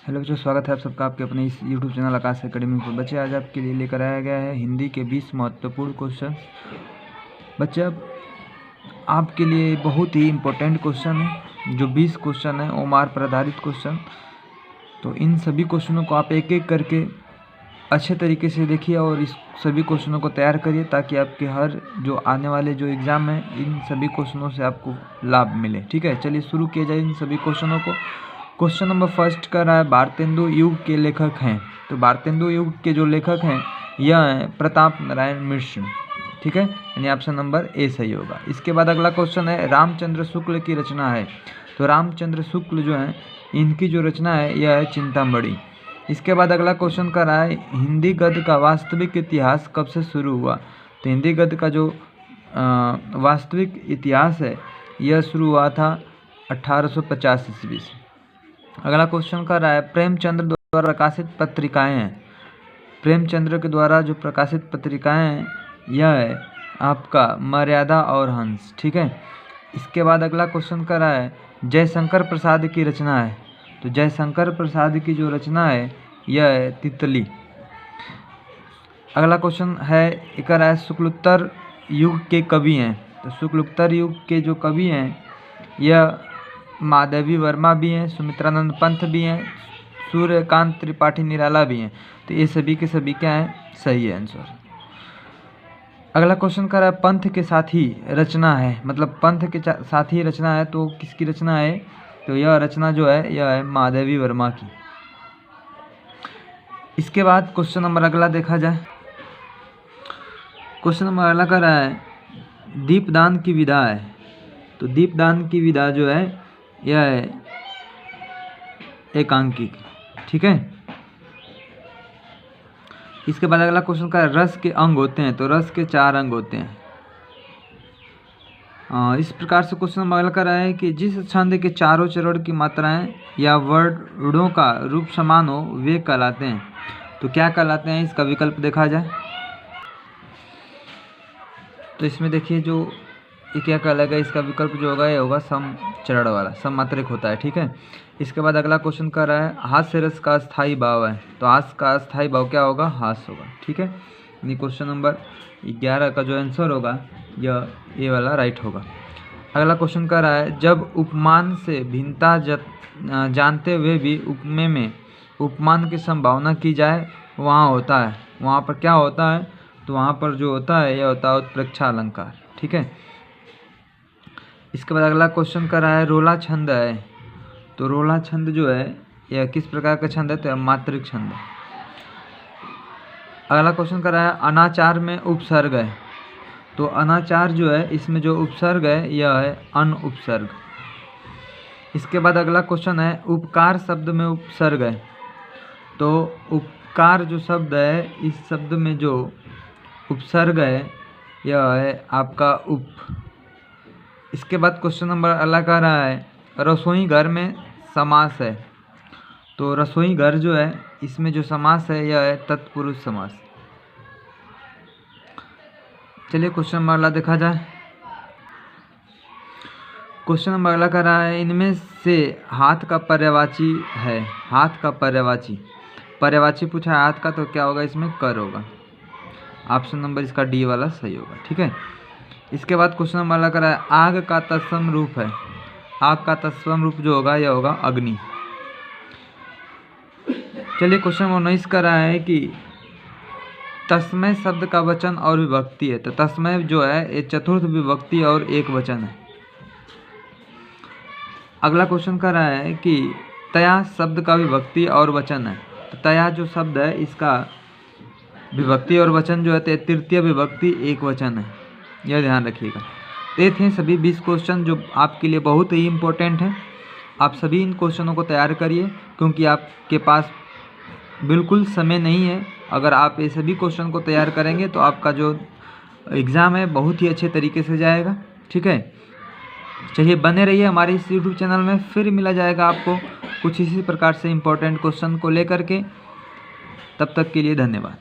Hello बच्चों, स्वागत है आप सबका आपके अपने इस यूट्यूब चैनल आकाश एकेडमी पर। बच्चे आज आपके लिए लेकर आया गया है हिंदी के 20 महत्वपूर्ण क्वेश्चन। बच्चे अब आपके लिए बहुत ही इम्पोर्टेंट क्वेश्चन है। जो 20 क्वेश्चन है ओमार पर आधारित क्वेश्चन। तो इन सभी क्वेश्चनों को आप एक एक करके अच्छे तरीके से देखिए और इस सभी क्वेश्चनों को तैयार करिए, ताकि आपके हर जो आने वाले जो एग्ज़ाम है इन सभी क्वेश्चनों से आपको लाभ मिले। ठीक है, चलिए शुरू किया जाए इन सभी क्वेश्चनों को। क्वेश्चन नंबर फर्स्ट कर रहा है, भारतेंदु युग के लेखक हैं। तो भारतेंदु युग के जो लेखक हैं यह हैं प्रताप नारायण मिश्र। ठीक है, यानी ऑप्शन नंबर ए सही होगा। इसके बाद अगला क्वेश्चन है, रामचंद्र शुक्ल की रचना है। तो रामचंद्र शुक्ल जो हैं इनकी जो रचना है यह है चिंतामणि। इसके बाद अगला क्वेश्चन कर रहा है, हिंदी गद्य का वास्तविक इतिहास कब से शुरू हुआ। तो हिंदी गद्य का जो वास्तविक इतिहास है यह शुरू हुआ था 1850 ईस्वी से। अगला क्वेश्चन कर रहा है, प्रेमचंद्र द्वारा प्रकाशित पत्रिकाएं हैं। प्रेमचंद्र के द्वारा जो प्रकाशित पत्रिकाएं हैं यह है आपका मर्यादा और हंस। ठीक है, इसके बाद अगला क्वेश्चन कर रहा है, जयशंकर प्रसाद की रचना है। तो जयशंकर प्रसाद की जो रचना है यह है तितली। अगला क्वेश्चन है, एक रहा है, शुक्लोत्तर युग के कवि हैं। तो शुक्लोत्तर युग के जो कवि हैं यह महादेवी वर्मा भी हैं, सुमित्रानंद पंत भी हैं, सूर्यकांत त्रिपाठी निराला भी हैं। तो ये सभी के सभी क्या हैं, सही है आंसर। अगला क्वेश्चन कर रहा है, पंथ के साथ ही रचना है। मतलब पंथ के साथ ही रचना है, तो किसकी रचना है। तो यह रचना जो है यह है महादेवी वर्मा की। इसके बाद क्वेश्चन नंबर अगला देखा जाए। क्वेश्चन नंबर अगला कर रहा है, दीपदान की विधा है। तो दीपदान की विधा जो है यह है एकांकी। ठीक है, इसके बाद अगला क्वेश्चन का रस के अंग होते हैं। तो रस के 4 अंग होते हैं। इस प्रकार से क्वेश्चन नंबर अगला कर रहा है कि जिस छंद के चारों चरण की मात्राएं या वर्णों का रूप समान हो वे कहलाते हैं। तो क्या कहलाते हैं, इसका विकल्प देखा जाए। तो इसमें देखिए जो ये क्या कहलाएगा, इसका विकल्प जो होगा ये होगा सम चरण वाला, सममात्रिक होता है। ठीक है, इसके बाद अगला क्वेश्चन कर रहा है, हास्य रस का स्थायी भाव है। तो हास्य का स्थायी भाव क्या होगा, हास्य होगा। ठीक है, यानी क्वेश्चन नंबर 11 का जो आंसर होगा यह ये वाला राइट होगा। अगला क्वेश्चन कर रहा है, जब उपमान से भिन्नता जानते हुए भी उपमेय में उपमान की संभावना की जाए वहाँ होता है, वहाँ पर क्या होता है। तो वहाँ पर जो होता है यह होता है उत्प्रेक्षा अलंकार। ठीक है, इसके बाद अगला क्वेश्चन कर रहा है, रोला छंद है। तो रोला छंद जो है यह किस प्रकार का छंद है, तो मात्रिक छंद है। अगला क्वेश्चन कर रहा है, अनाचार में उपसर्ग है। तो अनाचार जो है इसमें जो उपसर्ग है यह है अन उपसर्ग। इसके बाद अगला क्वेश्चन है, उपकार शब्द में उपसर्ग है। तो उपकार जो शब्द है इस शब्द में जो उपसर्ग है यह है आपका उप। इसके बाद क्वेश्चन नंबर अगला कह रहा है, रसोई घर में समास है। तो रसोई घर जो है इसमें जो समास है यह है तत्पुरुष समास। चलिए क्वेश्चन नंबर अगला देखा जाए। क्वेश्चन नंबर अगला कह रहा है, इनमें से हाथ का पर्यायवाची है। हाथ का पर्यायवाची पूछा है हाथ का, तो क्या होगा, इसमें कर होगा। ऑप्शन नंबर इसका डी वाला सही होगा। ठीक है, इसके बाद क्वेश्चन नंबर अगला कर रहा है, आग का तत्सम रूप है। आग का तत्सम रूप जो होगा यह होगा अग्नि। चलिए क्वेश्चन नंबर 19 कर रहा है कि तस्मय शब्द का वचन और विभक्ति है। तो तस्मय जो है ये चतुर्थ विभक्ति और एक वचन है। अगला क्वेश्चन कर रहा है कि तया शब्द का विभक्ति और वचन है। तो तया जो शब्द है इसका विभक्ति और वचन जो है तृतीय विभक्ति एक वचन है, यह ध्यान रखिएगा। ये थे सभी 20 क्वेश्चन जो आपके लिए बहुत ही इम्पोर्टेंट हैं। आप सभी इन क्वेश्चनों को तैयार करिए, क्योंकि आपके पास बिल्कुल समय नहीं है। अगर आप ये सभी क्वेश्चन को तैयार करेंगे तो आपका जो एग्ज़ाम है बहुत ही अच्छे तरीके से जाएगा। ठीक है, चलिए बने रहिए हमारे इस यूट्यूब चैनल में। फिर मिला जाएगा आपको कुछ इसी प्रकार से इम्पोर्टेंट क्वेश्चन को लेकर के। तब तक के लिए धन्यवाद।